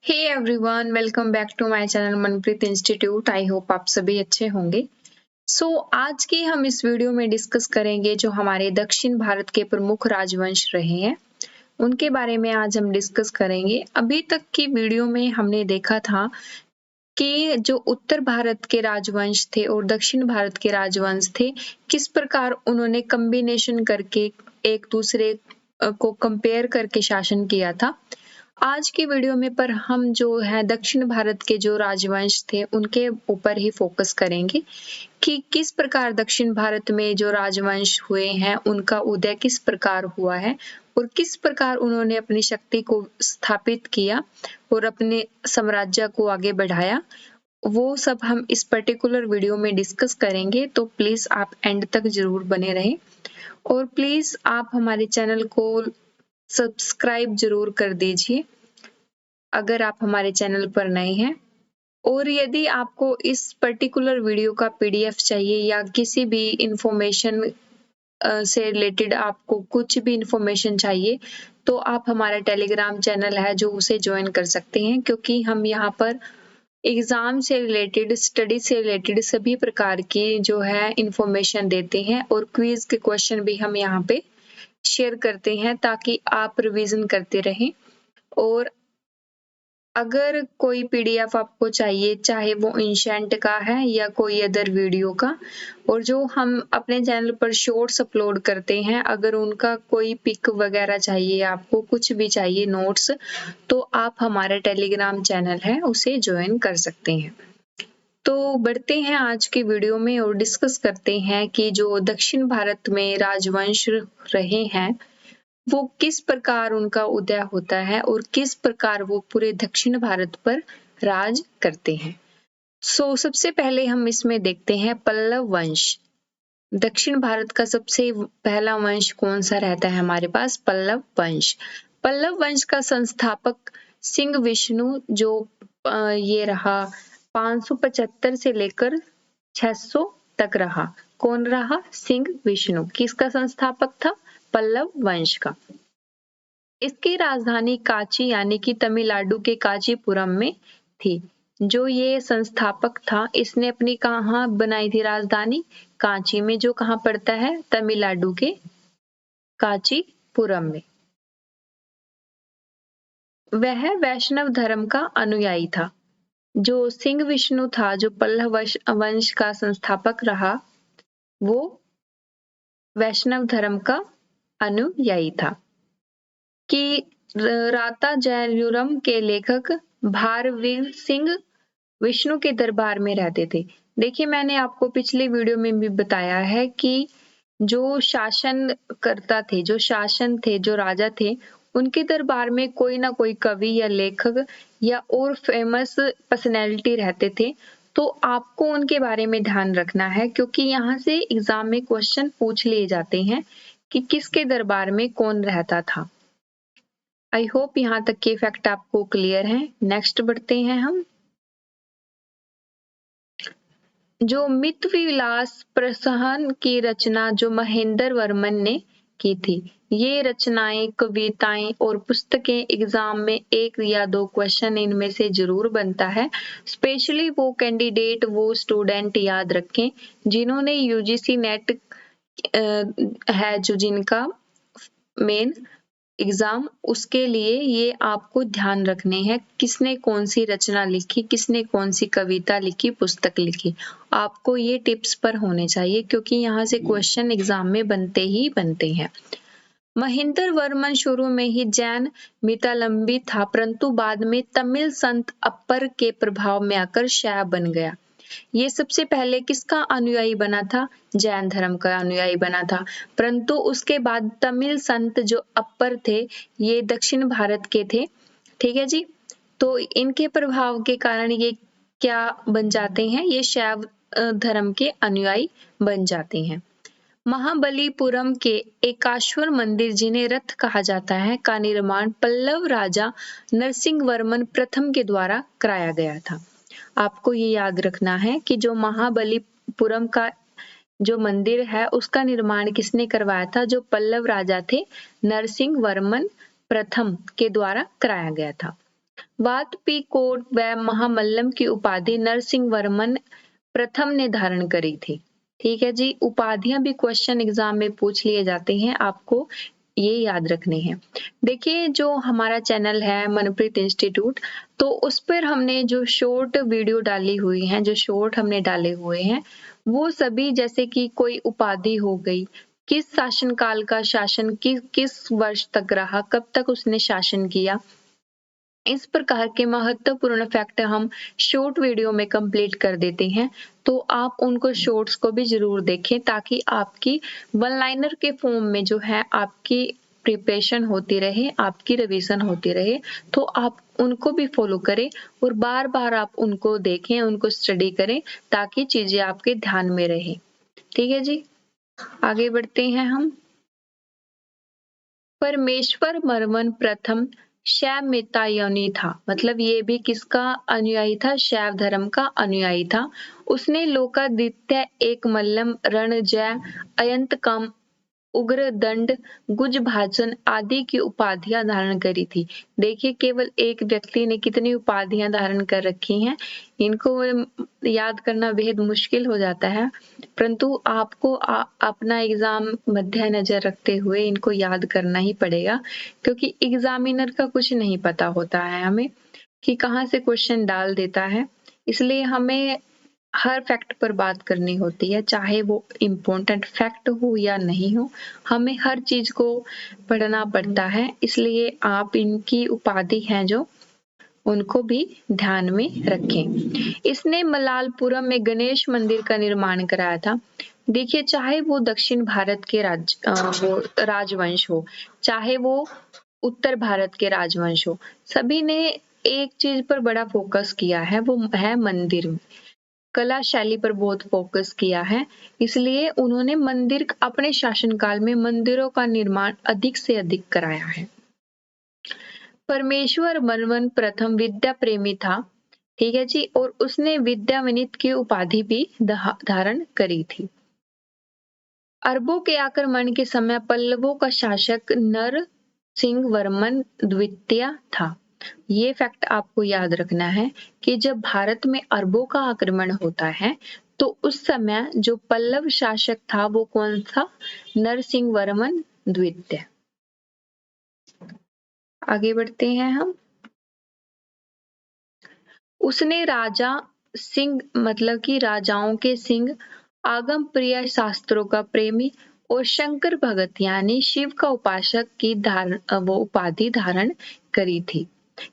Hey everyone, welcome back to my channel Manpreet institute. I hope आप सभी अच्छे होंगे। आज की हम इस वीडियो में डिस्कस करेंगे जो हमारे दक्षिण भारत के प्रमुख राजवंश रहे हैं उनके बारे में आज हम डिस्कस करेंगे। अभी तक की वीडियो में हमने देखा था कि जो उत्तर भारत के राजवंश थे और दक्षिण भारत के राजवंश थे, किस प्रकार उन्होंने कम्बिनेशन करके एक दूसरे को कंपेयर करके शासन किया था। आज की वीडियो में पर हम जो है दक्षिण भारत के जो राजवंश थे उनके ऊपर ही फोकस करेंगे कि किस प्रकार दक्षिण भारत में जो राजवंश हुए हैं उनका उदय किस प्रकार हुआ है और किस प्रकार उन्होंने अपनी शक्ति को स्थापित किया और अपने साम्राज्य को आगे बढ़ाया। वो सब हम इस पर्टिकुलर वीडियो में डिस्कस करेंगे, तो प्लीज आप एंड तक जरूर बने रहें और प्लीज आप हमारे चैनल को सब्सक्राइब जरूर कर दीजिए अगर आप हमारे चैनल पर नए हैं। और यदि आपको इस पर्टिकुलर वीडियो का पीडीएफ चाहिए या किसी भी इंफॉर्मेशन से रिलेटेड आपको कुछ भी इंफॉर्मेशन चाहिए तो आप हमारा टेलीग्राम चैनल है जो उसे ज्वाइन कर सकते हैं, क्योंकि हम यहाँ पर एग्जाम से रिलेटेड, स्टडी से रिलेटेड सभी प्रकार की जो है इंफॉर्मेशन देते हैं और क्विज के क्वेश्चन भी हम यहाँ पे शेयर करते हैं ताकि आप रिवीजन करते रहें। और अगर कोई पीडीएफ आपको चाहिए, चाहे वो एंशिएंट का है या कोई अदर वीडियो का, और जो हम अपने चैनल पर शॉर्ट्स अपलोड करते हैं, अगर उनका कोई पिक वगैरह चाहिए, आपको कुछ भी चाहिए नोट्स, तो आप हमारा टेलीग्राम चैनल है उसे ज्वाइन कर सकते हैं। तो बढ़ते हैं आज की वीडियो में और डिस्कस करते हैं कि जो दक्षिण भारत में राजवंश रहे हैं वो किस प्रकार उनका उदय होता है और किस प्रकार वो पूरे दक्षिण भारत पर राज करते हैं। सबसे पहले हम इसमें देखते हैं पल्लव वंश। दक्षिण भारत का सबसे पहला वंश कौन सा रहता है हमारे पास? पल्लव वंश। पल्लव वंश का संस्थापक सिंह विष्णु, जो ये रहा 575 से लेकर 600 तक रहा। कौन रहा? सिंह विष्णु। किसका संस्थापक था? पल्लव वंश का। इसकी राजधानी कांची यानी कि तमिलनाडु के कांचीपुरम में थी। जो ये संस्थापक था इसने अपनी कहाँ बनाई थी राजधानी? कांची में, जो कहाँ पड़ता है? तमिलनाडु के कांचीपुरम में। वह वैष्णव धर्म का अनुयायी था। जो सिंह विष्णु था, जो पल्लव वंश का संस्थापक रहा, वो वैष्णव धर्म का अनुयायी था। कि राता जययुरम के लेखक भारवीर सिंह विष्णु के दरबार में रहते थे। देखिए, मैंने आपको पिछली वीडियो में भी बताया है कि जो शासन करता थे, जो शासन थे, जो राजा थे, उनके दरबार में कोई ना कोई कवि या लेखक या और फेमस पर्सनैलिटी रहते थे। तो आपको उनके बारे में ध्यान रखना है, क्योंकि यहाँ से एग्जाम में क्वेश्चन पूछ लिए जाते हैं कि किसके दरबार में कौन रहता था। आई होप यहाँ तक के फैक्ट आपको क्लियर है। नेक्स्ट बढ़ते हैं हम। जो मितविलास प्रसहन की रचना जो महेंद्र वर्मन ने की थी, ये रचनाएं, कविताएं और पुस्तकें एग्जाम में एक या दो क्वेश्चन इनमें से जरूर बनता है। स्पेशली वो कैंडिडेट, वो स्टूडेंट याद रखें जिन्होंने यूजीसी नेट है जो जिनका मेन एग्जाम, उसके लिए ये आपको ध्यान रखने हैं किसने कौन सी रचना लिखी, किसने कौन सी कविता लिखी, पुस्तक लिखी। आपको ये टिप्स पर होने चाहिए क्योंकि यहाँ से क्वेश्चन एग्जाम में बनते ही बनते हैं। महेंद्र वर्मन शुरू में ही जैन मितालंबी था, परंतु बाद में तमिल संत अप्पर के प्रभाव में आकर शैव बन गया। ये सबसे पहले किसका अनुयायी बना था? जैन धर्म का अनुयायी बना था। परंतु उसके बाद तमिल संत जो अप्पर थे, ये दक्षिण भारत के थे। ठीक है जी। तो इनके प्रभाव के कारण ये क्या बन जाते हैं? ये शैव धर्म के अनुयायी बन जाते हैं। महाबलीपुरम के एकाश्वर मंदिर, जिन्हें रथ कहा जाता है, का निर्माण पल्लव राजा नरसिंह वर्मन प्रथम के द्वारा कराया गया था। आपको ये याद रखना है कि जो महाबलीपुरम का जो मंदिर है उसका निर्माण किसने करवाया था? जो पल्लव राजा थे, नरसिंह वर्मन प्रथम के द्वारा कराया गया था। वातपीकोट व महामल्लम की उपाधि नरसिंह वर्मन प्रथम ने धारण करी थी। ठीक है जी, उपाधियां भी क्वेश्चन एग्जाम में पूछ लिए जाते हैं, आपको ये याद रखने हैं। देखिए, जो हमारा चैनल है मनप्रीत इंस्टीट्यूट, तो उस पर हमने जो शॉर्ट वीडियो डाली हुई हैं, जो शॉर्ट हमने डाले हुए हैं, वो सभी जैसे कि कोई उपाधि हो गई, किस शासनकाल का शासन किस वर्ष तक रहा, कब तक उसने शासन किया, इस प्रकार के महत्वपूर्ण फैक्ट हम शॉर्ट वीडियो में कंप्लीट कर देते हैं। तो आप उनको शॉर्ट्स को भी जरूर देखें ताकि आपकी वन लाइनर के फॉर्म में जो है आपकी प्रिपरेशन होती रहे, आपकी रिवीजन होती रहे। तो आप उनको भी फॉलो करें और बार बार आप उनको देखें, उनको स्टडी करें ताकि चीजें आपके ध्यान में रहे। ठीक है जी, आगे बढ़ते हैं हम। परमेश्वर वर्मन प्रथम शैव मितायनी था, मतलब ये भी किसका अनुयायी था? शैव धर्म का अनुयायी था। उसने लोकादित्य एक मल्लम रणजय अयंतकम उग्र दंड गुज भाजन आदि की उपाधियां धारण करी थी। देखिए, केवल एक व्यक्ति ने कितनी उपाधियां धारण कर रखी हैं, इनको याद करना बेहद मुश्किल हो जाता है, परंतु आपको अपना एग्जाम मद्देनजर रखते हुए इनको याद करना ही पड़ेगा, क्योंकि एग्जामिनर का कुछ नहीं पता होता है हमें कि कहाँ से क्वेश्चन डाल देता है। इसलिए हमें हर फैक्ट पर बात करनी होती है, चाहे वो इम्पोर्टेंट फैक्ट हो या नहीं हो, हमें हर चीज को पढ़ना पड़ता है। इसलिए आप इनकी उपाधि हैं जो उनको भी ध्यान में रखें। इसने मलालपुरम में गणेश मंदिर का निर्माण कराया था। देखिए, चाहे वो दक्षिण भारत के वो राजवंश हो, चाहे वो उत्तर भारत के राजवंश हो, सभी ने एक चीज पर बड़ा फोकस किया है, वो है मंदिर में, कला शैली पर बहुत फोकस किया है। इसलिए उन्होंने मंदिर अपने शासनकाल में मंदिरों का निर्माण अधिक से अधिक कराया है। परमेश्वर वर्मन प्रथम विद्या प्रेमी था, ठीक है जी, और उसने विद्यावनित की उपाधि भी धारण करी थी। अरबों के आक्रमण के समय पल्लवों का शासक नर सिंह वर्मन द्वितीय था। ये फैक्ट आपको याद रखना है कि जब भारत में अरबों का आक्रमण होता है तो उस समय जो पल्लव शासक था वो कौन था? नरसिंह वर्मन द्वितीय। आगे बढ़ते हैं हम। उसने राजा सिंह, मतलब कि राजाओं के सिंह, आगम प्रिय शास्त्रों का प्रेमी और शंकर भगत यानी शिव का उपासक की वो उपाधि धारण करी थी।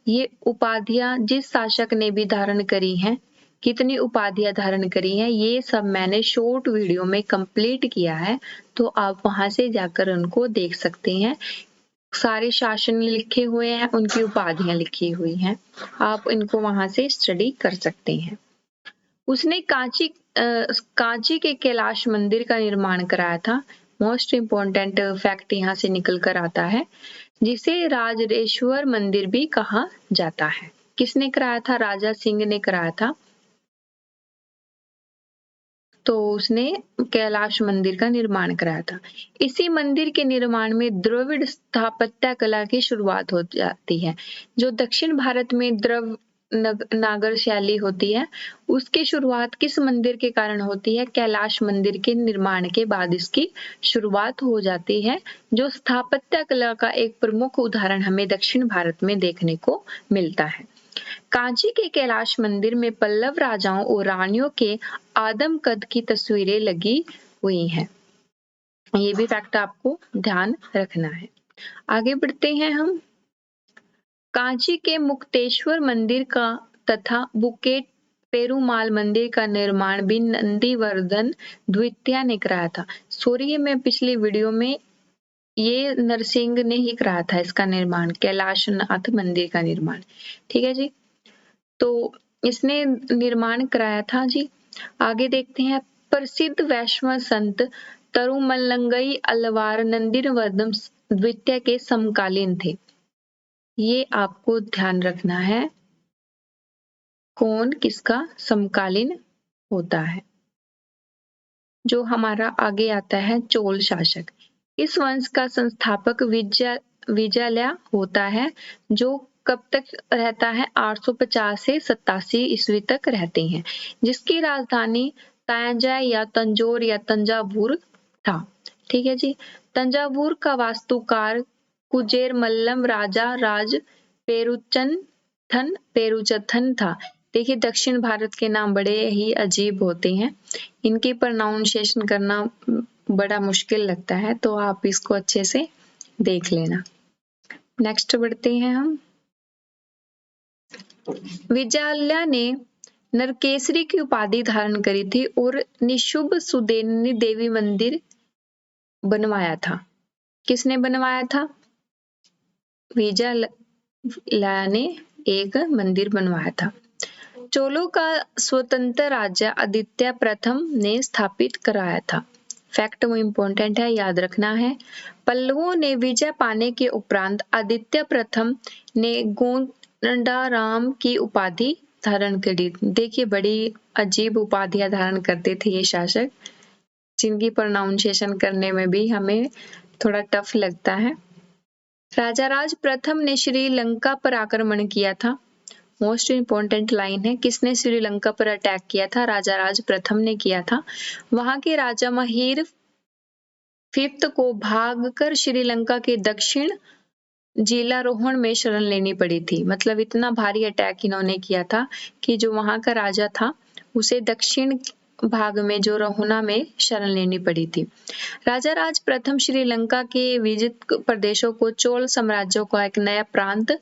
ये उपाधियां जिस शासक ने भी धारण करी हैं, कितनी उपाधियां धारण करी हैं, ये सब मैंने शॉर्ट वीडियो में कंप्लीट किया है, तो आप वहां से जाकर उनको देख सकते हैं। सारे शासन लिखे हुए हैं, उनकी उपाधियां लिखी हुई हैं, आप इनको वहां से स्टडी कर सकते हैं। उसने कांची के कैलाश मंदिर का निर्माण कराया था। मोस्ट इम्पोर्टेंट फैक्ट यहाँ से निकल कर आता है, जिसे राजरेश्वर मंदिर भी कहा जाता है। किसने कराया था? राजा सिंह ने कराया था। तो उसने कैलाश मंदिर का निर्माण कराया था। इसी मंदिर के निर्माण में द्रविड़ स्थापत्य कला की शुरुआत हो जाती है। जो दक्षिण भारत में नागर शैली होती है, उसकी शुरुआत किस मंदिर के कारण होती है? कैलाश मंदिर के निर्माण के बाद इसकी शुरुआत हो जाती है, जो स्थापत्य कला का एक प्रमुख उदाहरण हमें दक्षिण भारत में देखने को मिलता है। कांची के कैलाश मंदिर में पल्लव राजाओं और रानियों के आदम कद की तस्वीरें लगी हुई हैं। ये भी फैक्ट आपको ध्यान रखना है। आगे बढ़ते हैं हम। कांची के मुक्तेश्वर मंदिर का तथा बुकेट पेरुमाल मंदिर का निर्माण भी नंदीवर्धन द्वितीय ने कराया था। सॉरी, मैं पिछली वीडियो में ये नरसिंह ने ही कराया था इसका निर्माण, कैलाशनाथ मंदिर का निर्माण। ठीक है जी, तो इसने निर्माण कराया था जी। आगे देखते हैं। प्रसिद्ध वैष्णव संत तरुमल्लंगई अलवार नंदीवर्धन द्वितीय के समकालीन थे। ये आपको ध्यान रखना है, कौन किसका समकालीन होता है। जो हमारा आगे आता है चोल शासक। इस वंश का संस्थापक विजयालय होता है, जो कब तक रहता है? 850 से 87 ईस्वी तक रहते हैं, जिसकी राजधानी तांजै या तंजौर या तंजावुर था। ठीक है जी। तंजावुर का वास्तुकार कुजेरमल्लम राजा राज पेरुचथन था। देखिए, दक्षिण भारत के नाम बड़े ही अजीब होते हैं, इनकी प्रोनाउंसिएशन करना बड़ा मुश्किल लगता है, तो आप इसको अच्छे से देख लेना। नेक्स्ट बढ़ते हैं हम। विजयालय ने नरकेसरी की उपाधि धारण करी थी और निशुंभ सुदेनी देवी मंदिर बनवाया था। किसने बनवाया था? विजयालय ने एक मंदिर बनवाया था। चोलों का स्वतंत्र राज्य आदित्य प्रथम ने स्थापित कराया था। फैक्ट वो इम्पोर्टेंट है, याद रखना है। पल्लवों ने विजय पाने के उपरांत आदित्य प्रथम ने गोंडाराम की उपाधि धारण करी। देखिए, बड़ी अजीब उपाधियां धारण करते थे ये शासक, जिनकी प्रोनाउंसिएशन करने में भी हमें थोड़ा टफ लगता है। राजाराज प्रथम ने श्रीलंका पर आक्रमण किया था। मोस्ट इम्पोर्टेंट लाइन है, किसने श्रीलंका पर अटैक किया था? राजाराज प्रथम ने किया था। वहां के राजा महिर फिफ्थ को भागकर श्रीलंका के दक्षिण जिलारोहण में शरण लेनी पड़ी थी। मतलब इतना भारी अटैक इन्होंने किया था कि जो वहां का राजा था उसे दक्षिण भाग में जो रोहना में शरण लेनी पड़ी थी। राजा राज प्रथम श्रीलंका के विजित प्रदेशों को चोल साम्राज्य का एक नया प्रांत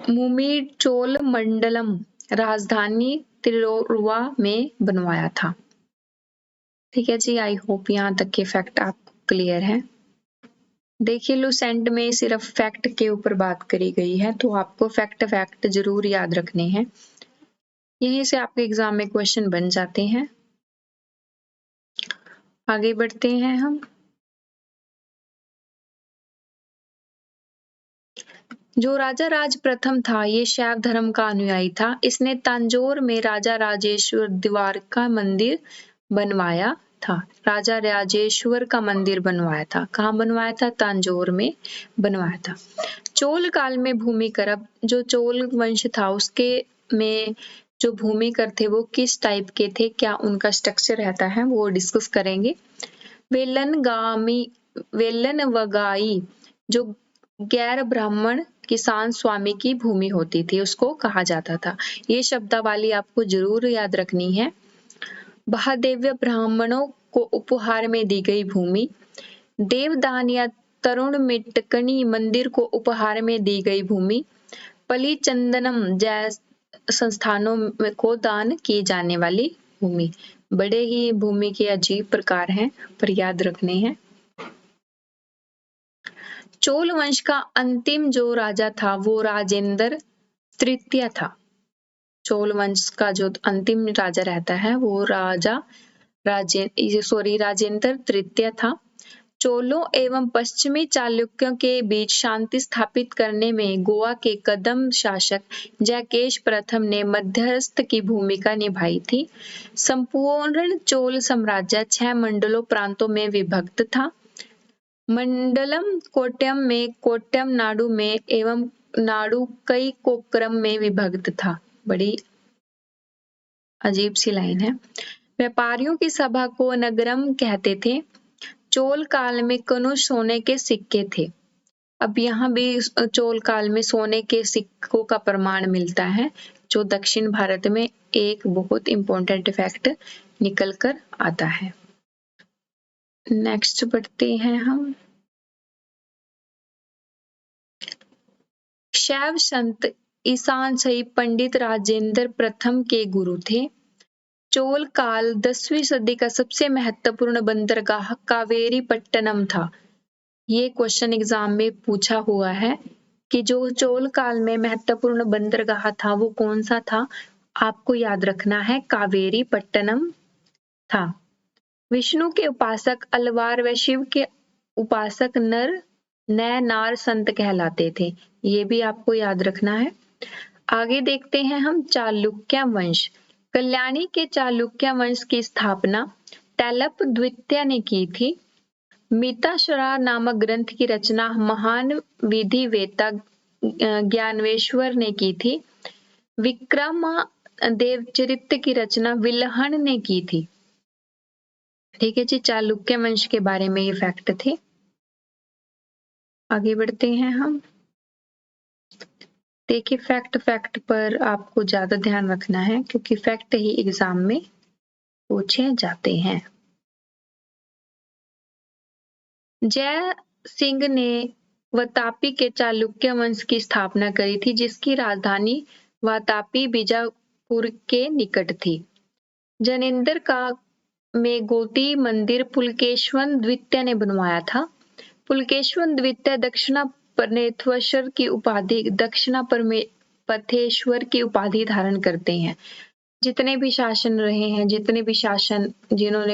मुमीचोल मंडलम राजधानी तिरुवा में बनवाया था। ठीक है जी, आई होप यहाँ तक के फैक्ट आपको क्लियर है। देखिए, लुसेंट में सिर्फ फैक्ट के ऊपर बात करी गई है, तो आपको फैक्ट जरूर याद रखने हैं, यहीं से आपके एग्जाम में क्वेश्चन बन जाते हैं। आगे बढ़ते हैं हम। जो राजा राज प्रथम था ये शैव धर्म का अनुयायी था। इसने तंजौर में राजा राजेश्वर द्वारका मंदिर बनवाया था। राजा राजेश्वर का मंदिर बनवाया था। कहाँ बनवाया था? तंजौर में बनवाया था। चोल काल में भूमिकर, अब जो चोल वंश था उसके में जो भूमिकर थे वो किस टाइप के थे, क्या उनका स्ट्रक्चर रहता है, वो डिस्कस करेंगे। वेलन वगाई जो गैर ब्राह्मण किसान स्वामी की भूमि होती थी उसको कहा जाता था। ये शब्दावली आपको जरूर याद रखनी है। महादेव्य ब्राह्मणों को उपहार में दी गई भूमि। देवदान या तरुण मिटकनी मंदिर को उपहार में दी गई भूमि। पली चंदनम जैसे संस्थानों को दान की जाने वाली भूमि। बड़े ही भूमि के अजीब प्रकार हैं, पर याद रखने हैं। चोल वंश का अंतिम जो राजा था वो राजेंद्र तृतीय था। चोल वंश का जो अंतिम राजा रहता है वो राजेंद्र तृतीय था। चोलों एवं पश्चिमी चालुक्यों के बीच शांति स्थापित करने में गोवा के कदम शासक जयकेश प्रथम ने मध्यस्थ की भूमिका निभाई थी। संपूर्ण चोल साम्राज्य 6 मंडलों प्रांतों में विभक्त था। मंडलम कोट्टयम में, कोट्टयम नाडु में एवं नाडु कई कोकरम में विभक्त था। बड़ी अजीब सी लाइन है। व्यापारियों की सभा को नगरम कहते थे। चोल काल में कनुज सोने के सिक्के थे। अब यहाँ भी चोल काल में सोने के सिक्कों का प्रमाण मिलता है, जो दक्षिण भारत में एक बहुत इंपॉर्टेंट फैक्ट निकल कर आता है। नेक्स्ट बढ़ते हैं हम। शैव संत ईशान सही पंडित राजेंद्र प्रथम के गुरु थे। चोल काल 10वीं सदी का सबसे महत्वपूर्ण बंदरगाह कावेरी पट्टनम था। ये क्वेश्चन एग्जाम में पूछा हुआ है कि जो चोल काल में महत्वपूर्ण बंदरगाह था वो कौन सा था। आपको याद रखना है, कावेरी पट्टनम था। विष्णु के उपासक अलवार व शिव के उपासक नय नार संत कहलाते थे। ये भी आपको याद रखना है। आगे देखते हैं हम चालुक्य वंश। कल्याणी के चालुक्य वंश की स्थापना टैलप द्वितीय ने की थी। मिताक्षरा नामक ग्रंथ की रचना महान विधिवेत्ता ज्ञानेश्वर ने की थी। विक्रम देवचरित्र की रचना विल्हण ने की थी। ठीक है जी, चालुक्य वंश के बारे में ये फैक्ट थे। आगे बढ़ते हैं हम। देखिए, फैक्ट पर आपको ज्यादा ध्यान रखना है क्योंकि फैक्ट ही एग्जाम में पूछे जाते हैं। जय सिंह ने वातापी के चालुक्य वंश की स्थापना करी थी, जिसकी राजधानी वातापी बीजापुर के निकट थी। जनेंद्र का में गोटी मंदिर पुलकेश्वर द्वितीय ने बनवाया था। पुलकेश्वर द्वितीय दक्षिणापथेश्वर की उपाधि धारण करते हैं। जितने भी शासन रहे हैं, जिन्होंने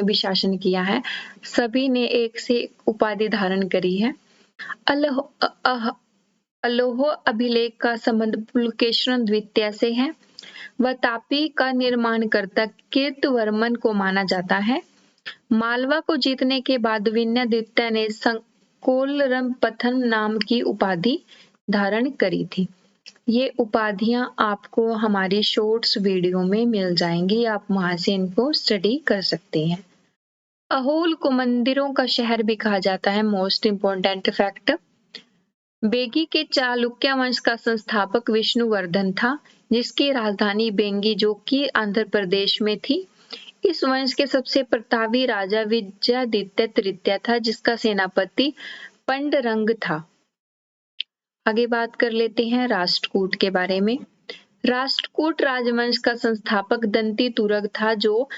भी शासन किया है, सभी ने एक से एक उपाधि धारण करी है। अलोह अभिलेख का संबंध पुलकेश्वर द्वितीय से है। वातापी का निर्माणकर्ता कीर्तिवर्मन को माना जाता है। मालवा को जीतने के बाद विनयादित्य ने संकोलरपथन नाम की उपाधि धारण करी थी। ये उपाधियां आपको हमारी शॉर्ट्स वीडियो में मिल जाएंगी, आप वहां से इनको स्टडी कर सकते हैं। अहोल को मंदिरों का शहर भी कहा जाता है। मोस्ट इम्पोर्टेंट फैक्ट, बेगी के चालुक्य वंश का संस्थापक विष्णुवर्धन था, जिसकी राजधानी बेंगी जो कि आंध्र प्रदेश में थी। इस वंश के सबसे प्रतापी राजा विजयादित्य तृतीय था, जिसका सेनापति पंडरंग था। आगे बात कर लेते हैं राष्ट्रकूट के बारे में। राष्ट्रकूट राजवंश का संस्थापक दंती तुरग था, जो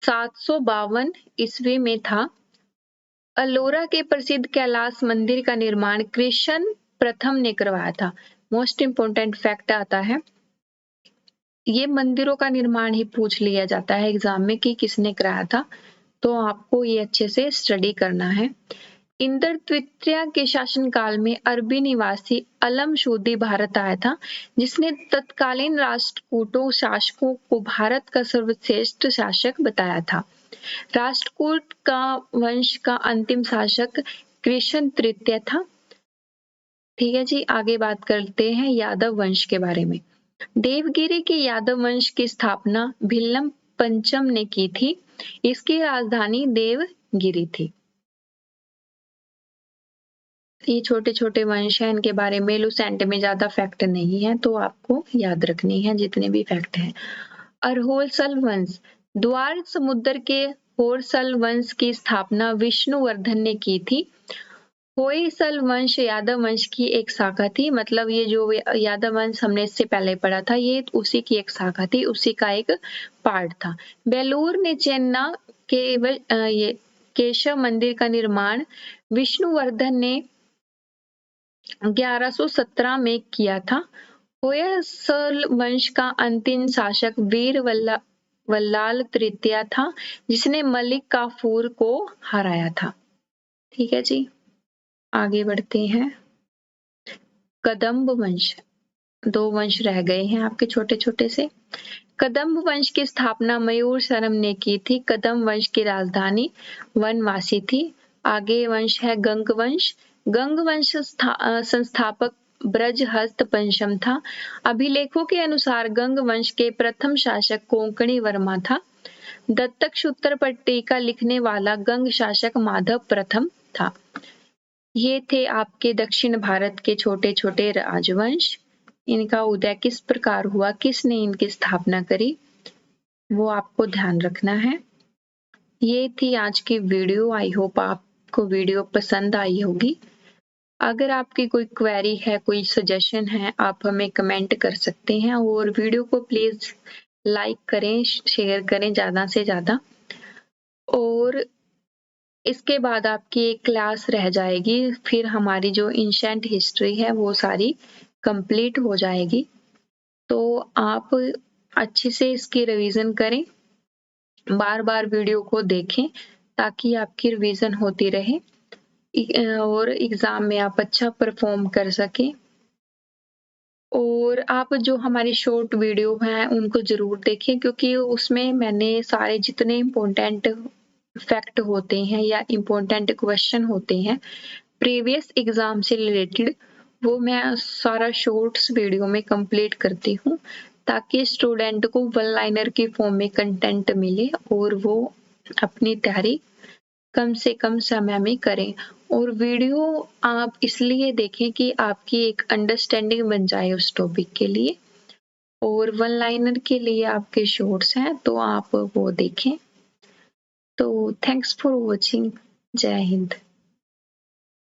752 ईस्वी में था। अलोरा के प्रसिद्ध कैलाश मंदिर का निर्माण कृष्ण प्रथम ने करवाया था। मोस्ट इम्पोर्टेंट फैक्ट आता है, ये मंदिरों का निर्माण ही पूछ लिया जाता है एग्जाम में कि किसने कराया था, तो आपको ये अच्छे से स्टडी करना है। इंद्र तृतीय के शासनकाल में अरबी निवासी अलम शूदी भारत आया था, जिसने तत्कालीन राष्ट्रकूटों शासकों को भारत का सर्वश्रेष्ठ शासक बताया था। राष्ट्रकूट का वंश का अंतिम शासक कृष्ण तृतीय था। ठीक है जी, आगे बात करते हैं यादव वंश के बारे में। देवगिरी के यादव वंश की स्थापना भिल्लम पंचम ने की थी। इसकी राजधानी देवगिरी थी। ये छोटे छोटे वंश हैं, इनके बारे में लुसेंट में ज्यादा फैक्ट नहीं है, तो आपको याद रखनी है जितने भी फैक्ट हैं। अरहोसल वंश, द्वार समुद्र के होयसल वंश की स्थापना विष्णुवर्धन ने की थी। होयसल वंश यादव वंश की एक शाखा थी, मतलब ये जो यादव वंश हमने इससे पहले पढ़ा था, ये उसी की एक शाखा थी, उसी का एक पार्ट था। बेलूर ने चेन्ना के ये केशव मंदिर का निर्माण विष्णुवर्धन ने 1117 में किया था। होयसल वंश का अंतिम शासक वीर वल्लाल तृतीय था, जिसने मलिक काफूर को हराया था। ठीक है जी, आगे बढ़ते हैं। कदम्ब वंश, 2 वंश रह गए हैं आपके छोटे छोटे से। कदम्ब वंश की स्थापना मयूर शर्म ने की थी। कदम्ब वंश की राजधानी वनवासी थी। आगे वंश है गंग वंश। गंग वंश संस्थापक ब्रजहस्त पंचम था। अभिलेखों के अनुसार गंग वंश के प्रथम शासक कोंकणी वर्मा था। दत्तक सूत्र पर टीका लिखने वाला गंग शासक माधव प्रथम था। ये थे आपके दक्षिण भारत के छोटे छोटे राजवंश। इनका उदय किस प्रकार हुआ, किसने इनकी स्थापना करी, वो आपको ध्यान रखना है। ये थी आज की वीडियो। आई होप आपको वीडियो पसंद आई होगी। अगर आपकी कोई क्वेरी है, कोई सजेशन है, आप हमें कमेंट कर सकते हैं, और वीडियो को प्लीज लाइक करें, शेयर करें ज्यादा से ज्यादा। और इसके बाद आपकी एक क्लास रह जाएगी, फिर हमारी जो एंशिएंट हिस्ट्री है वो सारी कंप्लीट हो जाएगी। तो आप अच्छे से इसकी रिवीजन करें, बार बार वीडियो को देखें ताकि आपकी रिवीजन होती रहे और एग्जाम में आप अच्छा परफॉर्म कर सकें। और आप जो हमारी शॉर्ट वीडियो हैं उनको जरूर देखें, क्योंकि उसमें मैंने सारे जितने इम्पोर्टेंट फैक्ट होते हैं या इम्पोर्टेंट क्वेश्चन होते हैं प्रीवियस एग्जाम से रिलेटेड, वो मैं सारा शॉर्ट्स वीडियो में कंप्लीट करती हूँ ताकि स्टूडेंट को वन लाइनर की फॉर्म में कंटेंट मिले और वो अपनी तैयारी कम से कम समय में करें। और वीडियो आप इसलिए देखें कि आपकी एक अंडरस्टैंडिंग बन जाए उस टॉपिक के लिए, और वन लाइनर के लिए आपके शॉर्ट्स हैं तो आप वो देखें। तो थैंक्स फॉर वॉचिंग। जय हिंद।